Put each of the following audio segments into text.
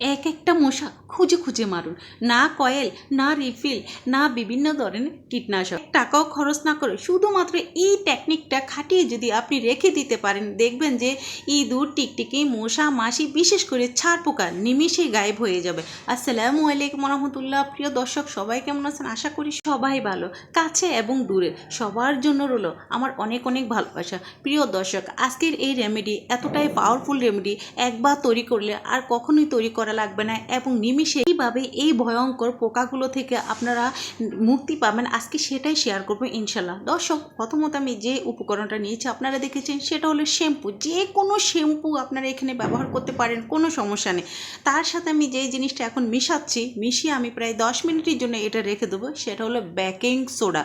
এক একটা মশা খুঁজে খুঁজে মারুন। না কয়েল, না রিফিল, না বিভিন্ন ধরনের কীটনাশক, টাকাও খরচ না করে শুধুমাত্র এই টেকনিকটা খাটিয়ে যদি আপনি রেখে দিতে পারেন, দেখবেন যে ইঁদুর, টিকটিকি, মশা, মাছি, বিশেষ করে ছাড় পোকা নিমিষেই গায়েব হয়ে যাবে। আসসালামু আলাইকুম রহমতুল্লাহ। প্রিয় দর্শক, সবাই কেমন আছেন? আশা করি সবাই ভালো। কাছে এবং দূরে সবার জন্য রইলো আমার অনেক অনেক ভালোবাসা। প্রিয় দর্শক, আজকের এই রেমেডি এতটাই পাওয়ারফুল রেমেডি, একবার তৈরি করলে আর কখনোই তৈরি করা লাগবে না এবং নিমিষে এইভাবে এই ভয়ঙ্কর পোকাগুলো থেকে আপনারা মুক্তি পাবেন। আজকে সেটাই শেয়ার করবো ইনশাল্লাহ। দর্শক, প্রথমত আমি যে উপকরণটা নিয়েছি আপনারা দেখেছেন, সেটা হলো শ্যাম্পু। যে কোনো শ্যাম্পু আপনারা এখানে ব্যবহার করতে পারেন, কোনো সমস্যা নেই। তার সাথে আমি যে জিনিসটা এখন মিশিয়ে আমি প্রায় 10 মিনিটের জন্য এটা রেখে দেবো, সেটা হলো বেকিং সোডা।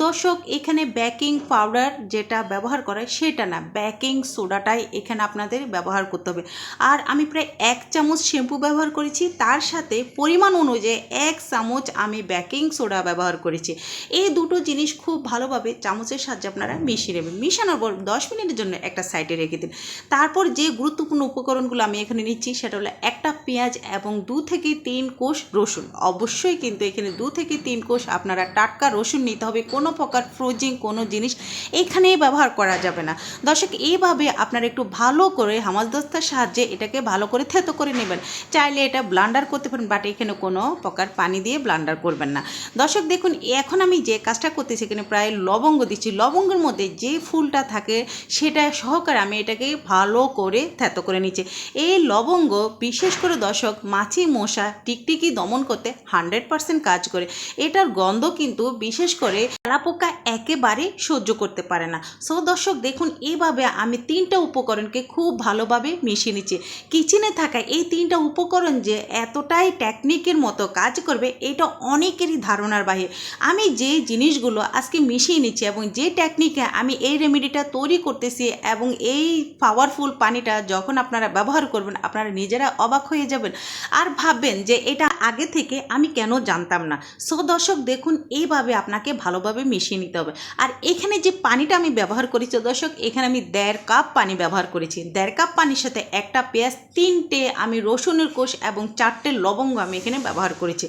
দর্শক, এখানে বেকিং পাউডার যেটা ব্যবহার করে সেটা না, বেকিং সোডাটাই এখানে আপনাদের ব্যবহার করতে হবে। আর আমি প্রায় 1 চামচ শ্যাম্পু ব্যবহার করেছি, তার সাথে পরিমাণ অনুযায়ী 1 চামচ আমি বেকিং সোডা ব্যবহার করেছি। এই দুটো জিনিস খুব ভালোভাবে চামচের সাহায্যে আপনারা মিশিয়ে নেবেন। মিশানোর পর 10 মিনিটের জন্য একটা সাইডে রেখে দিন। তারপর যে গুরুত্বপূর্ণ উপকরণগুলো আমি এখানে নিচ্ছি, সেটা হলো একটা পেঁয়াজ এবং 2 থেকে 3 কোষ রসুন। অবশ্যই কিন্তু এখানে 2 থেকে 3 কোষ আপনারা টাটকা রসুন নিতে হবে। কোনো প্রকার ফ্রোজিং কোনো জিনিস এখানে ব্যবহার করা যাবে না। দর্শক, এইভাবে আপনারা একটু ভালো করে হামাজদস্তার সাহায্যে এটাকে ভালো করে থেতো করে নেবেন। চাইলে এটা ব্লান্ডার করতে পারেন, বাট এখানে কোনো প্রকার পানি দিয়ে ব্লান্ডার করবেন না। দর্শক দেখুন, এখন আমি যে কাজটা করতেছি, এখানে প্রায় লবঙ্গ দিচ্ছি। লবঙ্গের মধ্যে যে ফুলটা থাকে সেটা সহকারে আমি এটাকে ভালো করে থেতো করে নিচ্ছি। এই লবঙ্গ বিশেষ করে দর্শক মাছি, মশা, টিকটিকি দমন করতে 100% কাজ করে। এটার গন্ধ কিন্তু বিশেষ করে তেলাপোকা একেবারে সহ্য করতে পারে না। সো দর্শক দেখুন, এইভাবে আমি 3টা উপকরণকে খুব ভালোভাবে মিশিয়ে নিচ্ছি। কিচেনে থাকা এই 3টা উপকরণ যে এতটাই টেকনিকের মতো কাজ করবে, এটা অনেকেরই ধারণার বাইরে। আমি যে জিনিসগুলো আজকে মিশিয়ে নিচ্ছি এবং যে টেকনিকে আমি এই রেমেডিটা তৈরি করতেছি এবং এই পাওয়ারফুল পানিটা যখন আপনারা ব্যবহার করবেন, আপনারা নিজেরা অবাক হয়ে যাবেন আর ভাববেন যে এটা আগে থেকে আমি কেন জানতাম না। সো দর্শক দেখুন, এইভাবে আপনাকে ভালোভাবে মিশিয়ে নিতে হবে। আর এখানে যে পানিটা আমি ব্যবহার করেছি দর্শক, এখানে আমি 1.5 কাপ পানি ব্যবহার করেছি। 1.5 কাপ পানির সাথে একটা পেঁয়াজ, 3টে আমি রসুনের কোষ এবং 4টে লবঙ্গ আমি এখানে ব্যবহার করেছি।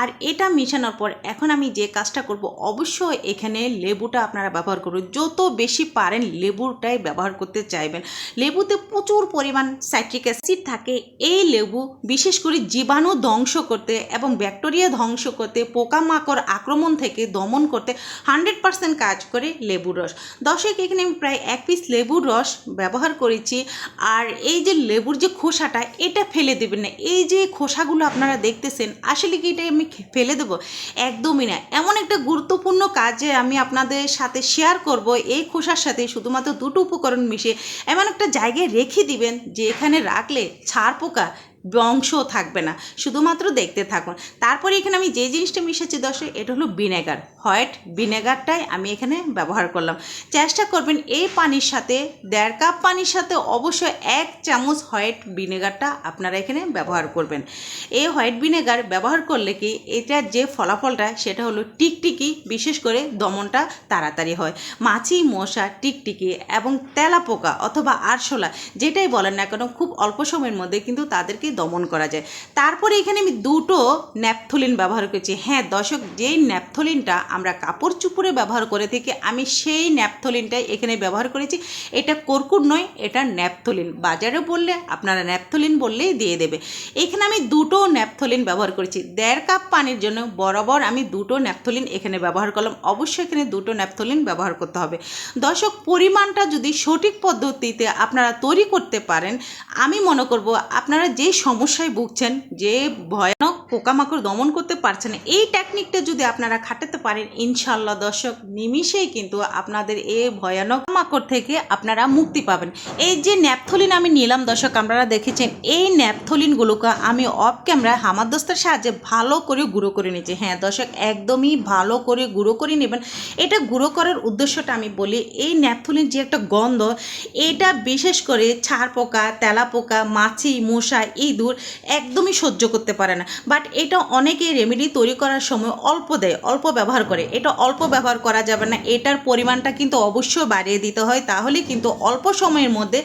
আর এটা মিশানোর পর এখন আমি যে কাজটা করব, অবশ্যই এখানে লেবুটা আপনারা ব্যবহার করুন। যত বেশি পারেন লেবুটাই ব্যবহার করতে চাইবেন। লেবুতে প্রচুর পরিমাণ সাইট্রিক অ্যাসিড থাকে। এই লেবু বিশেষ করে জীবাণু ধ্বংস করতে এবং ব্যাকটেরিয়া ধ্বংস করতে, পোকামাকড় আক্রমণ থেকে দমন করতে 100% কাজ করে লেবুর রস। দর্শক, এখানে আমি প্রায় 1 পিস লেবুর রস ব্যবহার করেছি। আর এই যে লেবুর যে খোসাটা, এটা ফেলে দেবেন না। এই যে খোসাগুলো আপনারা দেখতেছেন, আসলে কি এটা আমি ফেলে দেবো? একদমই না। এমন একটা গুরুত্বপূর্ণ কাজে আমি আপনাদের সাথে শেয়ার করব। এই খোসার সাথে শুধুমাত্র 2টো উপকরণ মিশিয়ে এমন একটা জায়গায় রেখে দিবেন যে এখানে রাখলে ছাড় পোকা বংশও থাকবে না, শুধুমাত্র দেখতে থাকুন। তারপরে এখানে আমি যে জিনিসটা মিশাচ্ছি দর্শক, এটা হলো ভিনেগার। হোয়াইট ভিনেগারটাই আমি এখানে ব্যবহার করলাম। চেষ্টা করবেন এই পানির সাথে 1.5 কাপ পানির সাথে অবশ্যই 1 চামচ হোয়াইট ভিনেগারটা আপনারা এখানে ব্যবহার করবেন। এই হোয়াইট ভিনেগার ব্যবহার করলে কি এটার যে ফলাফলটা, সেটা হলো টিকটিকি বিশেষ করে দমনটা তাড়াতাড়ি হয়। মাছি, মশা, টিকটিকি এবং তেলাপোকা অথবা আরশোলা যেটাই বলেন না কেন, খুব অল্প সময়ের মধ্যে কিন্তু তাদেরকে দমন করা যায়। তারপরে এখানে আমি 2টো ন্যাপথলিন ব্যবহার করেছি। হ্যাঁ দর্শক, যেই ন্যাপথলিনটা আমরা কাপড় চুপড়ে ব্যবহার করে থাকি, আমি সেই ন্যাপথলিনটাই এখানে ব্যবহার করেছি। এটা কর্কুট নয়, এটা ন্যাপথলিন। বাজারে বললে আপনারা ন্যাপথলিন বললেই দিয়ে দেবে। এখানে আমি 2টো ন্যাপথলিন ব্যবহার করেছি। 1.5 কাপ পানির জন্য বরাবর আমি 2টো ন্যাপথলিন এখানে ব্যবহার করলাম। অবশ্যই এখানে 2টো ন্যাপথলিন ব্যবহার করতে হবে। দর্শক, পরিমাণটা যদি সঠিক পদ্ধতিতে আপনারা তৈরি করতে পারেন, আমি মনে করব আপনারা যে সমস্যায় ভুগছেন, যে ভয়ানক পোকামাকড় দমন করতে পারছেন, এই টেকনিকটা যদি আপনারা খাটাতে পারেন, ইনশাল্লাহ দর্শক নিমিষেই কিন্তু আপনাদের এই ভয়ানক পোকামাকড় থেকে আপনারা মুক্তি পাবেন। এই যে ন্যাপথলিন আমি নিলাম দর্শক, আপনারা দেখেছেন এই ন্যাপথলিনগুলোকে আমি অফ ক্যামেরায় হামাদস্তার সাহায্যে ভালো করে গুঁড়ো করে নিয়েছি। হ্যাঁ দর্শক, একদমই ভালো করে গুঁড়ো করে নেবেন। এটা গুঁড়ো করার উদ্দেশ্যটা আমি বলি, এই ন্যাপথলিন যে একটা গন্ধ, এটা বিশেষ করে ছাড় পোকা, তেলাপোকা, মাছি, মশা, ইঁদুর একদমই সহ্য করতে পারে না। বাট বাট এটা অনেকেই রেমেডি তৈরি করার সময় অল্প দেয়, অল্প ব্যবহার করে। এটা অল্প ব্যবহার করা যাবে না, এটার পরিমাণটা কিন্তু অবশ্যই বাড়িয়ে দিতে হয়, তাহলে কিন্তু অল্প সময়ের মধ্যে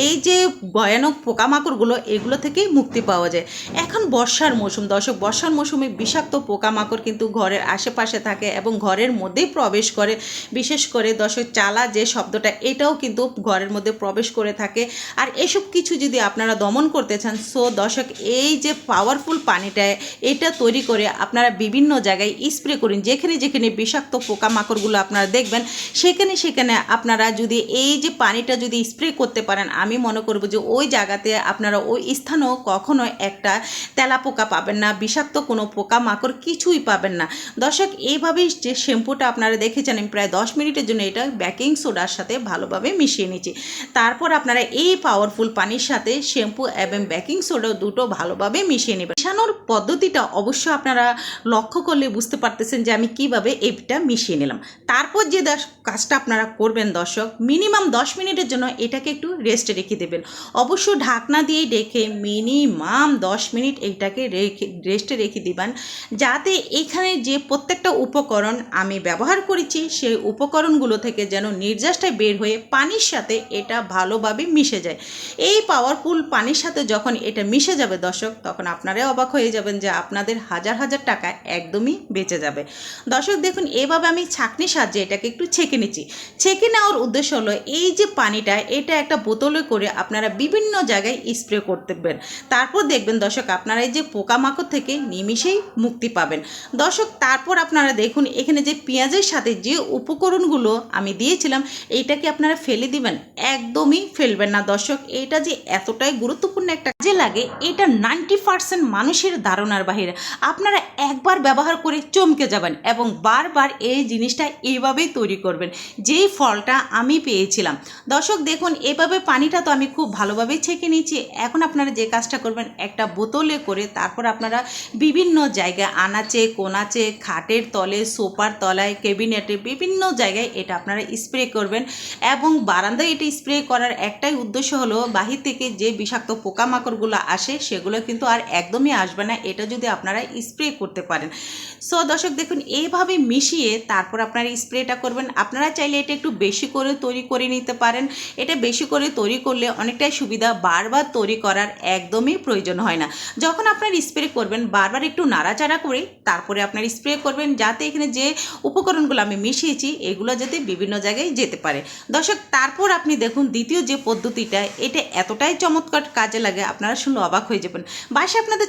এই যে ভয়ানক পোকামাকড়গুলো এগুলো থেকেই মুক্তি পাওয়া যায়। এখন বর্ষার মৌসুম দর্শক, বর্ষার মৌসুমে বিষাক্ত পোকামাকড় কিন্তু ঘরের আশেপাশে থাকে এবং ঘরের মধ্যেই প্রবেশ করে। বিশেষ করে দর্শক চালা যে শব্দটা এটাও কিন্তু ঘরের মধ্যে প্রবেশ করে থাকে। আর এসব কিছু যদি আপনারা দমন করতে চান, সো দর্শক এই যে পাওয়ারফুল পানিটা এটা তৈরি করে আপনারা বিভিন্ন জায়গায় স্প্রে করুন। যেখানে যেখানে বিষাক্ত পোকামাকড়গুলো আপনারা দেখবেন সেখানে সেখানে আপনারা যদি এই যে পানিটা যদি স্প্রে করতে পারেন, আমি মনে করব যে ওই জায়গাতে আপনারা ওই স্থানেও কখনো একটা তেলাপোকা পাবেন না, বিষাক্ত কোনো পোকামাকড় কিছুই পাবেন না। দর্শক এইভাবেই যে শ্যাম্পুটা আপনারা দেখেছেন আমি প্রায় 10 মিনিটের জন্য এটা বেকিং সোডার সাথে ভালোভাবে মিশিয়ে নিচ্ছি। তারপর আপনারা এই পাওয়ারফুল পানির সাথে শ্যাম্পু এবং বেকিং সোডা দুটো ভালোভাবে মিশিয়ে নেবেন। মিশানোর পদ্ধতিটা অবশ্য আপনারা লক্ষ্য করলে বুঝতে পারতেছেন যে আমি কিভাবে এইটা মিশিয়ে নিলাম। তারপর যে কাজটা আপনারা করবেন দর্শক, মিনিমাম 10 মিনিটের জন্য এটাকে একটু রেস্টে রেখে দেবেন। অবশ্য ঢাকনা দিয়ে রেখে মিনিমাম 10 মিনিট এইটাকে রেস্টে রেখে দিবেন, যাতে এখানে যে প্রত্যেকটা উপকরণ আমি ব্যবহার করেছি সেই উপকরণগুলো থেকে যেন নির্যাসটা বের হয়ে পানির সাথে এটা ভালোভাবে মিশে যায়। এই পাওয়ারফুল পানির সাথে যখন এটা মিশে যাবে দর্শক, তখন আপনারাই অবাক হয়ে যাবেন যে আপনাদের হাজার হাজার টাকা একদমই বেঁচে যাবে। দর্শক দেখুন, এভাবে আমি ছাঁকনির সাহায্যে এটাকে একটু ছেঁকে নিচ্ছি। ছেঁকে নেওয়ার উদ্দেশ্য হলো এই যে পানিটা এটা একটা বোতলে করে আপনারা বিভিন্ন জায়গায় স্প্রে করতে পারবেন। তারপর দেখবেন দর্শক আপনারা এই যে পোকামাকড় থেকে নিমিষেই মুক্তি পাবেন। দর্শক তারপর আপনারা দেখুন এখানে যে পেঁয়াজের সাথে যে উপকরণগুলো আমি দিয়েছিলাম এইটাকে আপনারা ফেলে দিবেন, একদমই ফেলবেন না দর্শক। এটা যে এতটাই গুরুত্বপূর্ণ একটা কাজে লাগে এটা 90% মানুষের ধারণার বাহিরে। আপনারা একবার ব্যবহার করে চমকে যাবেন এবং বারবার এই জিনিসটা এইভাবেই তৈরি করবেন যেই ফলটা আমি পেয়েছিলাম। দর্শক দেখুন এভাবে পানিটা তো আমি খুব ভালোভাবে ছেঁকে নিয়েছি। এখন আপনারা যে কাজটা করবেন একটা বোতলে করে তারপর আপনারা বিভিন্ন জায়গায় আনাচে কোনাচে খাটের তলে সোফার তলায় ক্যাবিনেটে বিভিন্ন জায়গায় এটা আপনারা স্প্রে করবেন। এবং বারান্দায় এটা স্প্রে করার একটাই উদ্দেশ্য হলো বাহির থেকে যে বিষাক্ত পোকামাকড়গুলো আসে সেগুলো কিন্তু আর একদমই আসবে না, এটা যদি আপনারা স্প্রে করতে পারেন। সো দর্শক দেখুন এইভাবে মিশিয়ে তারপর আপনারা স্প্রেটা করবেন। আপনারা চাইলে এটা একটু বেশি করে তৈরি করে নিতে পারেন। এটা বেশি করে তৈরি করলে অনেকটাই সুবিধা, বারবার তৈরি করার একদমই প্রয়োজন হয় না। যখন আপনার স্প্রে করবেন বারবার একটু নাড়াচাড়া করে তারপরে আপনার স্প্রে করবেন, যাতে এখানে যে উপকরণগুলো আমি মিশিয়েছি এগুলো যাতে বিভিন্ন জায়গায় যেতে পারে। দর্শক তারপর আপনি দেখুন দ্বিতীয় যে পদ্ধতিটা এটা এতটাই চমৎকার কাজে লাগে আপনারা শুনলে অবাক হয়ে যাবেন। বাসায় আপনাদের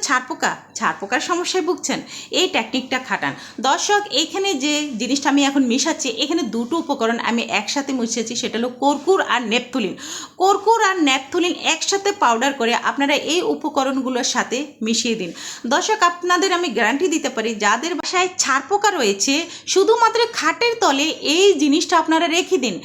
ছাড়পোকার সমস্যায় ভুগছেন, এই টেকনিকটা খাটান। দর্শক এইখানে যে জিনিসটা আমি এখন মিশাচ্ছি এখানে দুটো উপকরণ আমি একসাথে মিশিয়েছি, সেটা হলো কর্পূর আর নেপথলিন। কর্পূর আর নেপথলিন একসাথে পাউডার করে আপনারা এই উপকরণগুলোর সাথে মিশিয়ে দিন। দর্শক আপনাদের আমি গ্যারান্টি দিতে পারি যাদের বাসায় ছাড়পোকা রয়েছে শুধুমাত্র খাটের তলে এই জিনিসটা আপনারা রেখে দিন,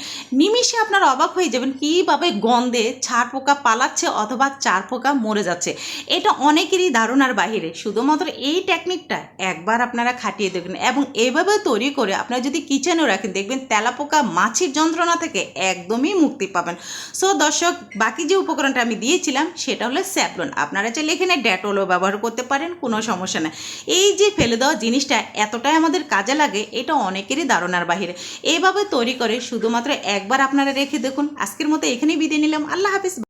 নিমিষে আপনারা অবাক হয়ে যাবেন কীভাবে গন্ধে ছাড়পোকা পালাচ্ছে অথবা ছাড়পোকা মরে যাচ্ছে। এটা অনেকেরই ধারণার বাহিরে। শুধুমাত্র এই টেকনিকটা একবার আপনারা খাটিয়ে দেখবেন এবং এইভাবে তৈরি করে আপনারা যদি কিচেনেও রাখেন দেখবেন তেলাপোকা মাছির যন্ত্রণা থেকে একদমই মুক্তি পাবেন। সো দর্শক বাকি যে উপকরণটা আমি দিয়েছিলাম সেটা হলো স্যাভলন। আপনারা চাইলে এখানে ডেটলও ব্যবহার করতে পারেন, কোনো সমস্যা নেই। এই যে ফেলে দেওয়া জিনিসটা এতটাই আমাদের কাজে লাগে এটা অনেকেরই ধারণার বাহিরে। এইভাবে তৈরি করে শুধুমাত্র একবার আপনারা রেখে দেখুন। আজকের মতো এখানেই বিদায় নিলাম, আল্লাহ হাফিজ।